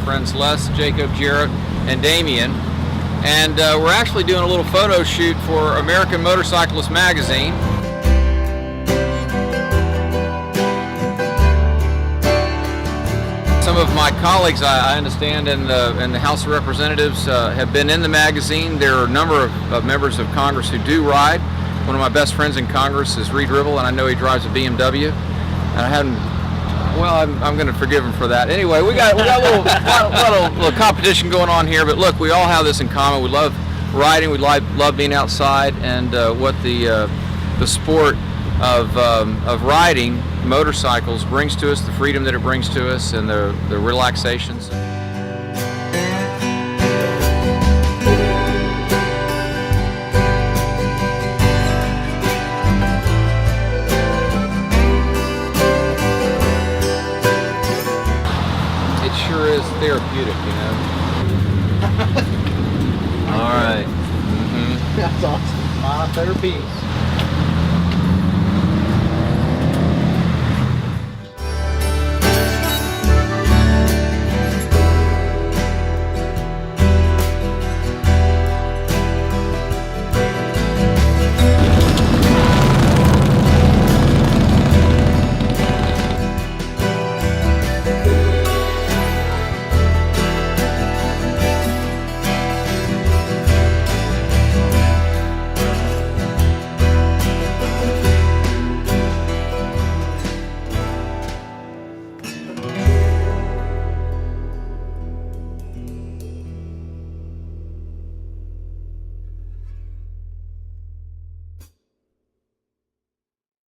friends Les, Jacob, Jarrett, and Damien. And we're actually doing a little photo shoot for American Motorcyclist magazine. Some of my colleagues, I understand, in the House of Representatives have been in the magazine. There are a number of members of Congress who do ride. One of my best friends in Congress is Rigell, and I know he drives a BMW. And I haven't, well, I'm going to forgive him for that. Anyway, we got a little competition going on here, but look, we all have this in common. We love riding, we love being outside, and what the sport of riding motorcycles brings to us, the freedom that it brings to us, and the relaxations. It sure is therapeutic, you know. All right. That's awesome. My therapy.